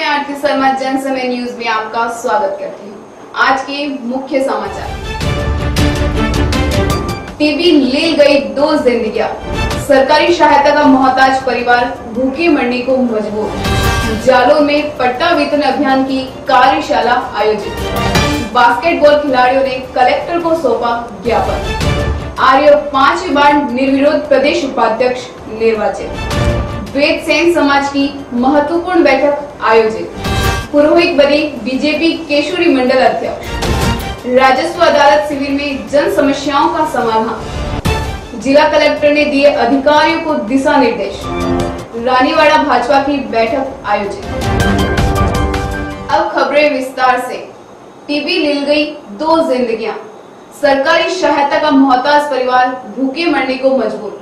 आरती शर्मा जन समय न्यूज में आपका स्वागत करती हूँ। आज के मुख्य समाचार। टीबी ले गई 2 जिंदगियां, सरकारी सहायता का मोहताज परिवार भूखे मरने को मजबूर। जालोर में पट्टा वितरण अभियान की कार्यशाला आयोजित। बास्केटबॉल खिलाड़ियों ने कलेक्टर को सौंपा ज्ञापन। आर्य 5वीं बार निर्विरोध प्रदेश उपाध्यक्ष निर्वाचित। वेद सेन समाज की महत्वपूर्ण बैठक आयोजित। पुरोहित बने बीजेपी केशुरी मंडल अध्यक्ष। राजस्व अदालत शिविर में जन समस्याओं का समाधान। जिला कलेक्टर ने दिए अधिकारियों को दिशा निर्देश। रानीवाड़ा भाजपा की बैठक आयोजित। अब खबरें विस्तार से। टीबी ले गई 2 जिंदगियां, सरकारी सहायता का मोहताज परिवार भूखे मरने को मजबूर।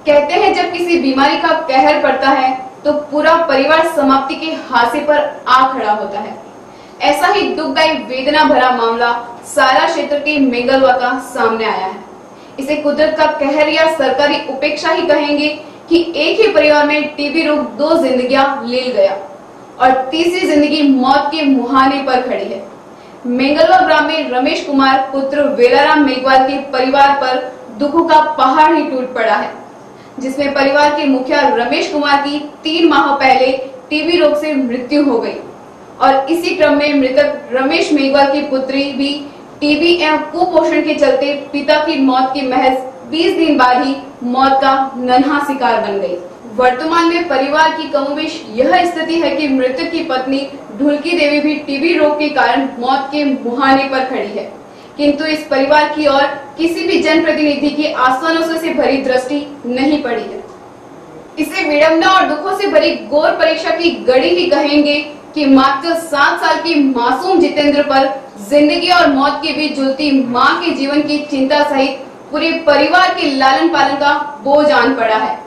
कहते हैं जब किसी बीमारी का कहर पड़ता है तो पूरा परिवार समाप्ति के हाशिए पर आ खड़ा होता है। ऐसा ही दुखदायी वेदना भरा मामला सारा क्षेत्र के मेंगलवा का सामने आया है। इसे कुदरत का कहर या सरकारी उपेक्षा ही कहेंगे कि एक ही परिवार में टीबी रोग 2 जिंदगियां ले गया और तीसरी जिंदगी मौत के मुहाने पर खड़ी है। मेंगलवा ग्राम में रमेश कुमार पुत्र वेलाराम मेघवाल के परिवार पर दुखों का पहाड़ ही टूट पड़ा है, जिसमें परिवार के मुखिया रमेश कुमार की 3 माह पहले टीबी रोग से मृत्यु हो गई और इसी क्रम में मृतक रमेश मेघवाल की पुत्री भी टीबी एवं कुपोषण के चलते पिता की मौत के महज 20 दिन बाद ही मौत का नन्हा शिकार बन गई। वर्तमान में परिवार की कमोबेश यह स्थिति है कि मृतक की पत्नी ढुलकी देवी भी टीबी रोग के कारण मौत के मुहाने पर खड़ी है, किंतु इस परिवार की ओर किसी भी जनप्रतिनिधि की आश्वासनों से भरी दृष्टि नहीं पड़ी है। इसे विडंबना और दुखों से भरी गौर परीक्षा की घड़ी ही कहेंगे कि मात्र 7 साल की मासूम जितेंद्र पर जिंदगी और मौत के बीच झूलती मां के जीवन की चिंता सहित पूरे परिवार के लालन पालन का बोझ आन पड़ा है।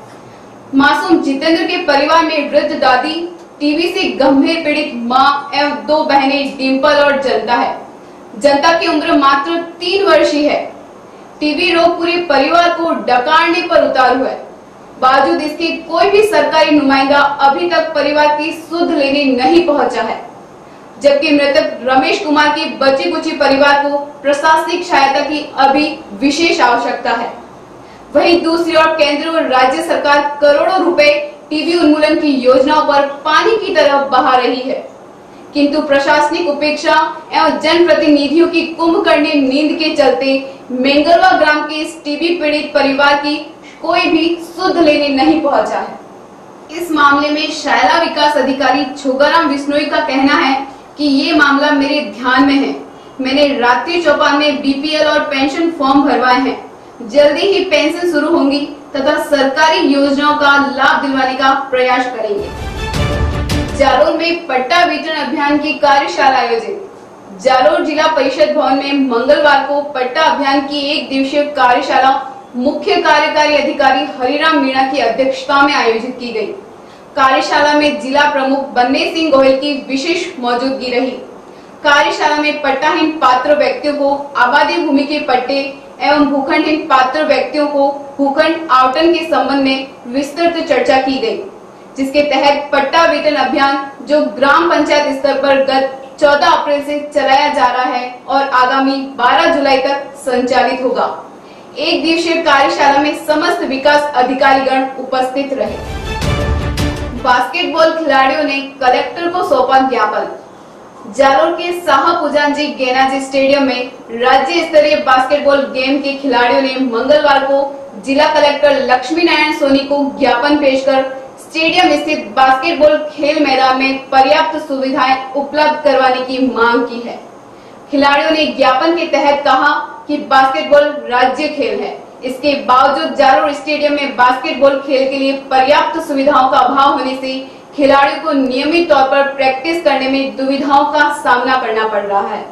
मासूम जितेंद्र के परिवार में वृद्ध दादी, टीबी से गंभीर पीड़ित मां एवं 2 बहनें डिंपल और जनता है। जनता की उम्र मात्र 3 वर्ष ही है। टीबी रोग पूरे परिवार को डकारने पर उतारू है। बावजूद इसके कोई भी सरकारी नुमाइंदा अभी तक परिवार की सुध लेने नहीं पहुंचा है, जबकि मृतक रमेश कुमार के बचे कुचे परिवार को प्रशासनिक सहायता की अभी विशेष आवश्यकता है। वहीं दूसरी ओर केंद्र और राज्य सरकार करोड़ों रुपए टीबी उन्मूलन की योजनाओं पर पानी की तरह बहा रही है, किंतु प्रशासनिक उपेक्षा एवं जनप्रतिनिधियों की कुंभकर्णी नींद के चलते मेंगलवा ग्राम के इस टीबी पीड़ित परिवार की कोई भी सुध लेने नहीं पहुंचा है। इस मामले में शायला विकास अधिकारी छोगाराम विश्नोई का कहना है कि ये मामला मेरे ध्यान में है। मैंने रात्रि चौपाल में बीपीएल और पेंशन फॉर्म भरवाए हैं। जल्दी ही पेंशन शुरू होंगी तथा सरकारी योजनाओं का लाभ दिलवाने का प्रयास करेंगे। जालोर में पट्टा वितरण अभियान की कार्यशाला आयोजित। जालोर जिला परिषद भवन में मंगलवार को पट्टा अभियान की 1 दिवसीय कार्यशाला मुख्य कार्यकारी अधिकारी हरिराम मीणा की अध्यक्षता में आयोजित की गई। कार्यशाला में जिला प्रमुख बन्ने सिंह गोयल की विशेष मौजूदगी रही। कार्यशाला में पट्टाहीन पात्र व्यक्तियों को आबादी भूमि के पट्टे एवं भूखंडहीन पात्र व्यक्तियों को भूखंड आवंटन के संबंध में विस्तृत चर्चा की गई, जिसके तहत पट्टा वितरण अभियान जो ग्राम पंचायत स्तर पर गत 14 अप्रैल से चलाया जा रहा है और आगामी 12 जुलाई तक संचालित होगा। 1 दिवसीय कार्यशाला में समस्त विकास अधिकारीगण उपस्थित रहे। बास्केटबॉल खिलाड़ियों ने कलेक्टर को सौंपा ज्ञापन। जालोर के शाहपुजानजी गेनाजी स्टेडियम में राज्य स्तरीय बास्केटबॉल गेम के खिलाड़ियों ने मंगलवार को जिला कलेक्टर लक्ष्मी नारायण सोनी को ज्ञापन पेश कर स्टेडियम स्थित बास्केटबॉल खेल मैदान में पर्याप्त सुविधाएं उपलब्ध करवाने की मांग की है। खिलाड़ियों ने ज्ञापन के तहत कहा कि बास्केटबॉल राज्य खेल है, इसके बावजूद जालोर स्टेडियम में बास्केटबॉल खेल के लिए पर्याप्त सुविधाओं का अभाव होने से खिलाड़ियों को नियमित तौर पर प्रैक्टिस करने में दुविधाओं का सामना करना पड़ रहा है,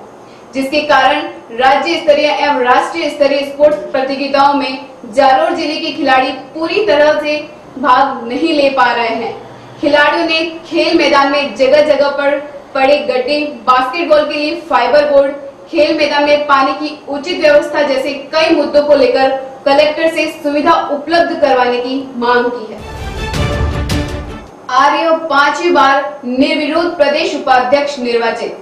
जिसके कारण राज्य स्तरीय एवं राष्ट्रीय स्तरीय स्पोर्ट्स प्रतियोगिताओं में जालोर जिले के खिलाड़ी पूरी तरह से भाग नहीं ले पा रहे हैं। खिलाड़ियों ने खेल मैदान में जगह जगह पर पड़े गड्ढे, बास्केटबॉल के लिए फाइबर बोर्ड, खेल मैदान में पानी की उचित व्यवस्था जैसे कई मुद्दों को लेकर कलेक्टर से सुविधा उपलब्ध करवाने की मांग की है। आर्य 5वीं बार निर्विरोध प्रदेश उपाध्यक्ष निर्वाचित।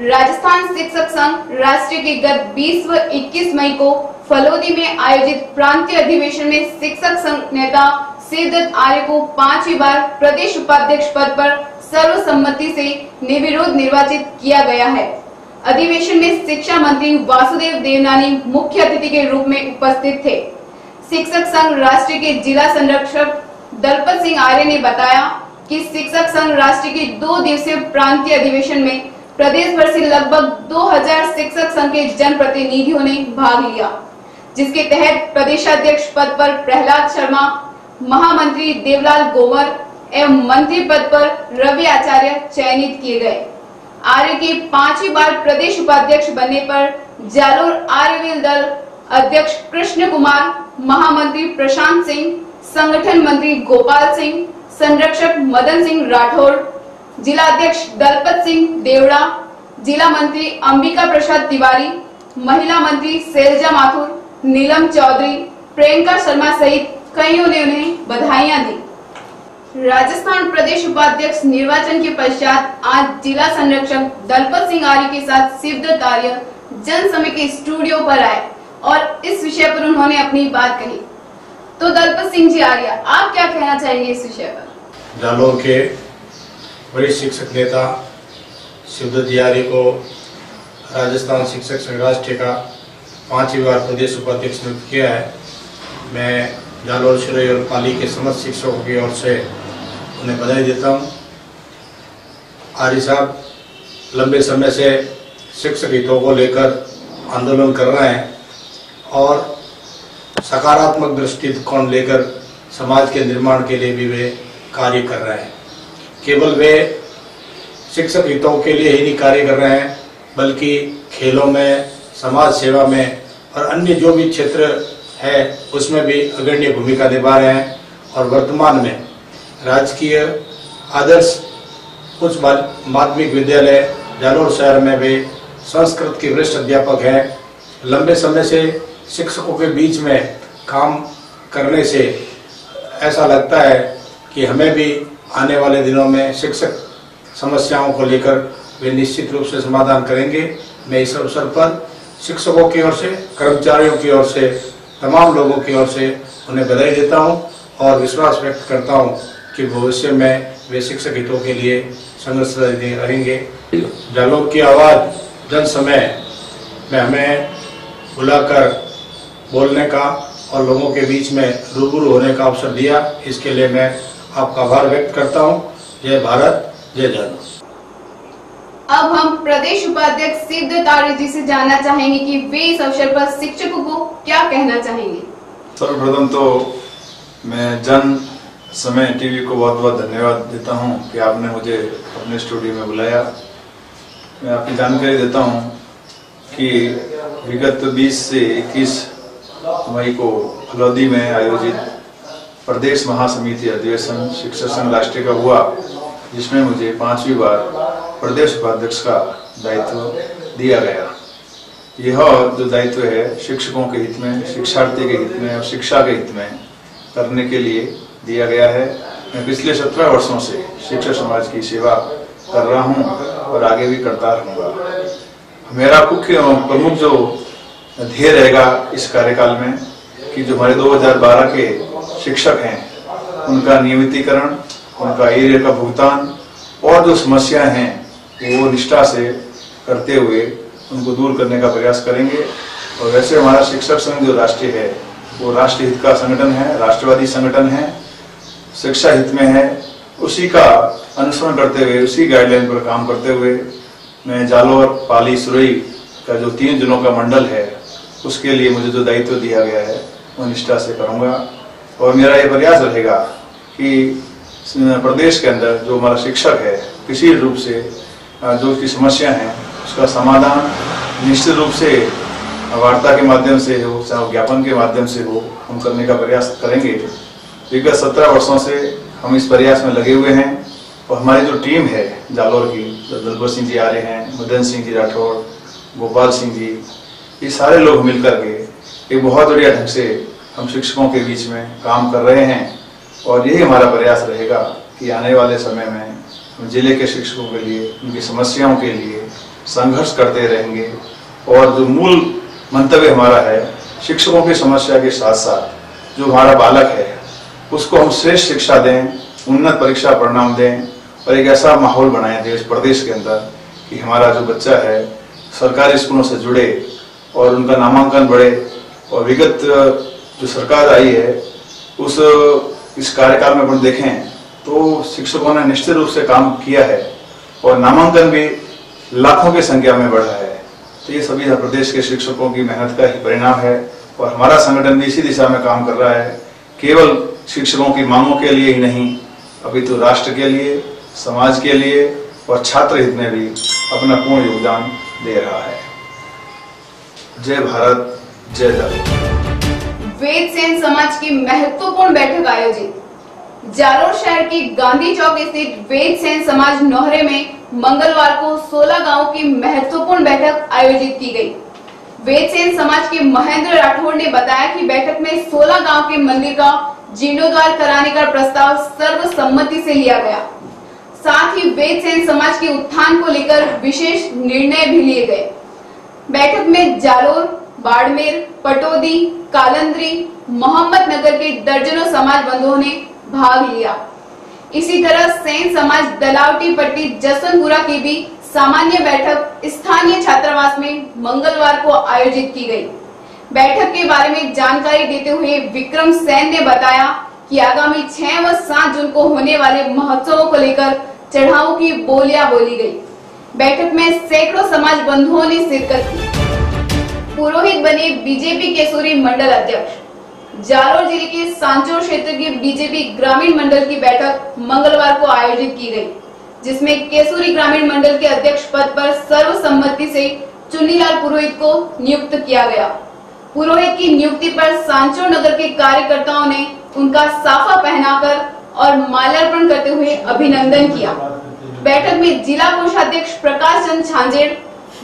राजस्थान शिक्षक संघ राष्ट्रीय के गत 20 व 21 मई को फलोदी में आयोजित प्रांतीय अधिवेशन में शिक्षक संघ नेता शिवदत्त आर्य को 5वीं बार प्रदेश उपाध्यक्ष पद पर सर्वसम्मति से निर्विरोध निर्वाचित किया गया है। अधिवेशन में शिक्षा मंत्री वासुदेव देवनानी मुख्य अतिथि के रूप में उपस्थित थे। शिक्षक संघ राष्ट्र के जिला संरक्षक दलपत सिंह आर्य ने बताया कि शिक्षक संघ राष्ट्र के 2 दिवसीय प्रांतीय अधिवेशन में प्रदेश भर से लगभग 2000 शिक्षक संघ के जनप्रतिनिधियों ने भाग लिया, जिसके तहत प्रदेशाध्यक्ष पद पर प्रहलाद शर्मा, महामंत्री देवलाल गोवर एवं मंत्री पद पर रवि आचार्य चयनित किए गए। आर्य के 5वीं बार प्रदेश उपाध्यक्ष बनने पर जालोर आर्यवीर दल अध्यक्ष कृष्ण कुमार, महामंत्री प्रशांत सिंह, संगठन मंत्री गोपाल सिंह, संरक्षक मदन सिंह राठौड़, जिला अध्यक्ष दलपत सिंह देवड़ा, जिला मंत्री अंबिका प्रसाद तिवारी, महिला मंत्री शैलजा माथुर, नीलम चौधरी, प्रियंका शर्मा सहित कईयों ने उन्हें बधाइयां दी। राजस्थान प्रदेश उपाध्यक्ष निर्वाचन के पश्चात आज जिला संरक्षक दलपत सिंह आर्य के साथ शिवदत्त आर्य जनसमय के स्टूडियो पर आए और इस विषय पर उन्होंने अपनी बात कही। तो दलपत सिंह जी आर्य, आप क्या कहना चाहेंगे इस विषय पर? जालोर के वरिष्ठ शिक्षक नेता शिवदत्त आर्य को राजस्थान शिक्षक संघ राष्ट्र का 5वीं बार प्रदेश उपाध्यक्ष नियुक्त किया है। मैं जालोर, सिरोही और पाली के समस्त शिक्षकों की ओर से उन्हें बधाई देता हूँ। आर्य साहब लंबे समय से शिक्षक हितों को लेकर आंदोलन कर रहे हैं और सकारात्मक दृष्टिकोण लेकर समाज के निर्माण के लिए भी वे कार्य कर रहे हैं। केवल वे शिक्षक हितों के लिए ही नहीं कार्य कर रहे हैं, बल्कि खेलों में, समाज सेवा में और अन्य जो भी क्षेत्र है उसमें भी अग्रणी भूमिका निभा रहे हैं। और वर्तमान में राजकीय आदर्श उच्च माध्यमिक विद्यालय जालोर शहर में भी संस्कृत के वरिष्ठ अध्यापक हैं। लंबे समय से शिक्षकों के बीच में काम करने से ऐसा लगता है कि हमें भी आने वाले दिनों में शिक्षक समस्याओं को लेकर वे निश्चित रूप से समाधान करेंगे। मैं इस अवसर पर शिक्षकों की ओर से, कर्मचारियों की ओर से, तमाम लोगों की ओर से उन्हें बधाई देता हूं और विश्वास व्यक्त करता हूं कि भविष्य में वे शिक्षक हितों के लिए संघर्षरत रहेंगे। जालोर की आवाज़ जन समय में हमें बुलाकर बोलने का और लोगों के बीच में रूबरू होने का अवसर दिया, इसके लिए मैं आपका आभार व्यक्त करता हूं। जय भारत, जय जालोर। अब हम प्रदेश उपाध्यक्ष शिवदत्त आर्य जी से जानना चाहेंगे कि वे इस अवसर पर शिक्षकों को क्या कहना चाहेंगे। सर्वप्रथम तो मैं जन समय टीवी को बहुत बहुत धन्यवाद देता हूं कि आपने मुझे अपने स्टूडियो में बुलाया। मैं आपकी जानकारी देता हूं कि विगत 20 से 21 मई को फलोदी में आयोजित प्रदेश महासमिति अधिवेशन शिक्षक संघ राष्ट्रीय का हुआ, जिसमें मुझे 5वीं बार प्रदेश उपाध्यक्ष का दायित्व दिया गया। यह जो दायित्व है शिक्षकों के हित में, शिक्षार्थी के हित में और शिक्षा के हित में करने के लिए दिया गया है। मैं पिछले 17 वर्षों से शिक्षक समाज की सेवा कर रहा हूं और आगे भी करता रहूंगा। मेरा मुख्य प्रमुख जो ध्येय रहेगा इस कार्यकाल में कि जो हमारे 2012 के शिक्षक हैं उनका नियमितीकरण, उनका एरियर का भुगतान और जो समस्याएं हैं वो निष्ठा से करते हुए उनको दूर करने का प्रयास करेंगे। और वैसे हमारा शिक्षक संघ जो राष्ट्रीय है वो राष्ट्र हित का संगठन है, राष्ट्रवादी संगठन है, शिक्षा हित में है। उसी का अनुसरण करते हुए, उसी गाइडलाइन पर काम करते हुए मैं जालोर, पाली, सिरोही का जो 3 जिलों का मंडल है उसके लिए मुझे जो दायित्व दिया गया है वो निष्ठा से करूँगा। और मेरा ये प्रयास रहेगा कि प्रदेश के अंदर जो हमारा शिक्षक है किसी रूप से जो उसकी समस्या है उसका समाधान निश्चित रूप से वार्ता के माध्यम से हो, चाहे ज्ञापन के माध्यम से हो, हम करने का प्रयास करेंगे। विगत 17 वर्षों से हम इस प्रयास में लगे हुए हैं और हमारी जो टीम है जालोर की, दलपत सिंह जी आर्य हैं, मदन सिंह जी राठौड़, गोपाल सिंह जी, ये सारे लोग मिलकर के एक बहुत बढ़िया ढंग से हम शिक्षकों के बीच में काम कर रहे हैं। और यही हमारा प्रयास रहेगा कि आने वाले समय में हम जिले के शिक्षकों के लिए, उनकी समस्याओं के लिए संघर्ष करते रहेंगे। और जो मूल मंतव्य हमारा है, शिक्षकों की समस्या के साथ साथ जो हमारा बालक है उसको हम श्रेष्ठ शिक्षा दें, उन्नत परीक्षा परिणाम दें और एक ऐसा माहौल बनाएं देश प्रदेश के अंदर कि हमारा जो बच्चा है सरकारी स्कूलों से जुड़े और उनका नामांकन बढ़े। और विगत जो सरकार आई है इस कार्यकाल में अपन देखें तो शिक्षकों ने निश्चित रूप से काम किया है और नामांकन भी लाखों की संख्या में बढ़ा है। तो ये सभी प्रदेश के शिक्षकों की मेहनत का ही परिणाम है और हमारा संगठन भी इसी दिशा में काम कर रहा है, केवल शिक्षकों की मांगों के लिए ही नहीं, अभी तो राष्ट्र के लिए, समाज के लिए और छात्र हित में भी अपना पूर्ण योगदान दे रहा है। जय भारत, जय जादव। वेद सेन समाज की महत्वपूर्ण बैठक आयोजित। जालोर शहर की गांधी चौक स्थित वेद सेन समाज नोहरे में मंगलवार को 16 गांवों की महत्वपूर्ण बैठक आयोजित की गई। वेद सेन समाज के महेंद्र राठौड़ ने बताया कि बैठक में 16 गांव के मंदिर का जीर्णोद्धार कराने का प्रस्ताव सर्वसम्मति से लिया गया। साथ ही वेद सेन समाज के उत्थान को लेकर विशेष निर्णय भी लिए गए। बैठक में जालोर, बाड़मेर, पटौदी, कालंद्री, मोहम्मद नगर के दर्जनों समाज बंधुओं ने भाग लिया। इसी तरह सेन समाज दलावटी पट्टी जसवंतपुरा की भी सामान्य बैठक स्थानीय छात्रावास में मंगलवार को आयोजित की गई। बैठक के बारे में जानकारी देते हुए विक्रम सेन ने बताया कि आगामी 6 व 7 जून को होने वाले महोत्सवों को लेकर चढ़ावों की बोलियां बोली गई। बैठक में सैकड़ों समाज बंधुओं ने शिरकत की। पुरोहित बने बीजेपी केसुरी मंडल अध्यक्ष। जालोर जिले के सांचौर क्षेत्र के बीजेपी ग्रामीण मंडल की बैठक मंगलवार को आयोजित की गई, जिसमें केसुरी ग्रामीण मंडल के अध्यक्ष पद पर सर्वसम्मति से चुन्नीलाल पुरोहित को नियुक्त किया गया। पुरोहित की नियुक्ति पर सांचौर नगर के कार्यकर्ताओं ने उनका साफा पहनाकर और माल्यार्पण करते हुए अभिनंदन किया। बैठक में जिला कोषाध्यक्ष प्रकाश चंद छांजेड़,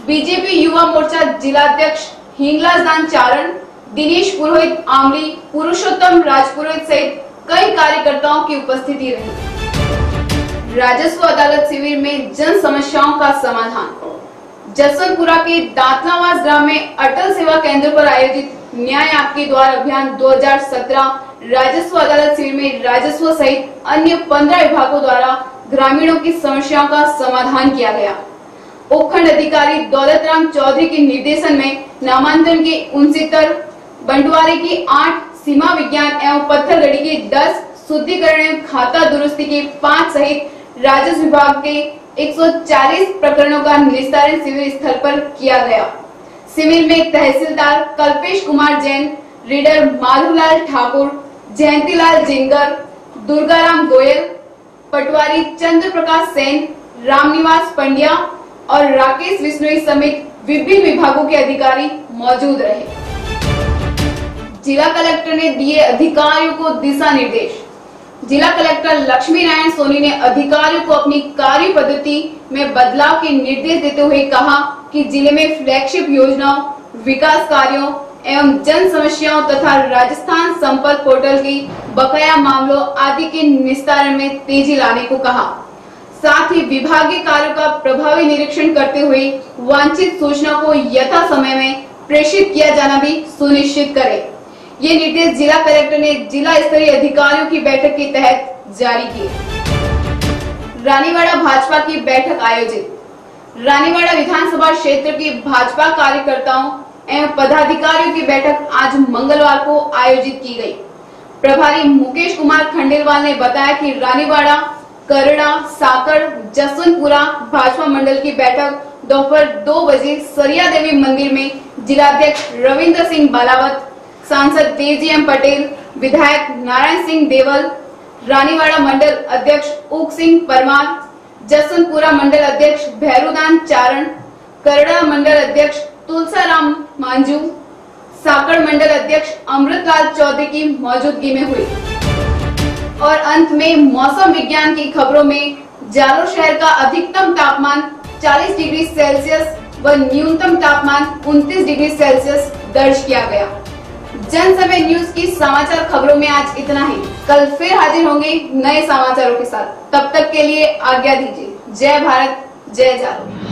बीजेपी युवा मोर्चा जिलाध्यक्ष हिंगलाज दान चारण, दिनेश पुरोहित आमली, पुरुषोत्तम राजपुरोहित सहित कई कार्यकर्ताओं की उपस्थिति रही। राजस्व अदालत शिविर में जन समस्याओं का समाधान। जसवंतपुरा के दातलावास ग्राम में अटल सेवा केंद्र पर आयोजित न्याय आपके द्वार अभियान 2017 राजस्व अदालत शिविर में राजस्व सहित अन्य 15 विभागों द्वारा ग्रामीणों की समस्याओं का समाधान किया गया। उपखंड अधिकारी दौलतराम चौधरी के निर्देशन में नामांतरण के 69, बंटवारे की 8, सीमा विज्ञान एवं पत्थरगढ़ी की 10, शुद्धिकरण एवं खाता दुरुस्ती के 5 सहित राजस्व विभाग के 140 प्रकरणों का निस्तारण शिविर स्थल पर किया गया। शिविर में तहसीलदार कल्पेश कुमार जैन, रीडर माधुलाल ठाकुर, जयंतीलाल जिंगर, दुर्गाराम गोयल, पटवारी चंद्र प्रकाश सेन, रामनिवास पंड्या और राकेश विश्नोई समेत विभिन्न विभागों के अधिकारी मौजूद रहे। जिला कलेक्टर ने दिए अधिकारियों को दिशा निर्देश। जिला कलेक्टर लक्ष्मी नारायण सोनी ने अधिकारियों को अपनी कार्य पद्धति में बदलाव के निर्देश देते हुए कहा कि जिले में फ्लैगशिप योजनाओं, विकास कार्यों एवं जन समस्याओं तथा राजस्थान संपर्क पोर्टल की बकाया मामलों आदि के निस्तारण में तेजी लाने को कहा। साथ ही विभागीय कार्यों का प्रभावी निरीक्षण करते हुए वांछित सूचना को यथा समय में प्रेषित किया जाना भी सुनिश्चित करे। ये निर्देश जिला कलेक्टर ने जिला स्तरीय अधिकारियों की बैठक के तहत जारी किए। रानीवाड़ा भाजपा की बैठक आयोजित। रानीवाड़ा विधानसभा क्षेत्र के भाजपा कार्यकर्ताओं एवं पदाधिकारियों की बैठक आज मंगलवार को आयोजित की गई। प्रभारी मुकेश कुमार खंडेलवाल ने बताया कि रानीवाड़ा, करड़ा, साकड़, जसवंतपुरा भाजपा मंडल की बैठक दोपहर 2 बजे सरिया देवी मंदिर में जिलाध्यक्ष रविंद्र सिंह बालावत, सांसद तेजी एम पटेल, विधायक नारायण सिंह देवल, रानीवाड़ा मंडल अध्यक्ष उक सिंह परमार, जसवंतपुरा मंडल अध्यक्ष भैरूदान चारण, करड़ा मंडल अध्यक्ष तुलसाराम मांझू, साकड़ मंडल अध्यक्ष अमृतलाल चौधरी की मौजूदगी में हुई। और अंत में मौसम विज्ञान की खबरों में जालोर शहर का अधिकतम तापमान 40 डिग्री सेल्सियस व न्यूनतम तापमान 29 डिग्री सेल्सियस दर्ज किया गया। जन समय न्यूज की समाचार खबरों में आज इतना ही। कल फिर हाजिर होंगे नए समाचारों के साथ। तब तक के लिए आज्ञा दीजिए। जय भारत, जय जादव।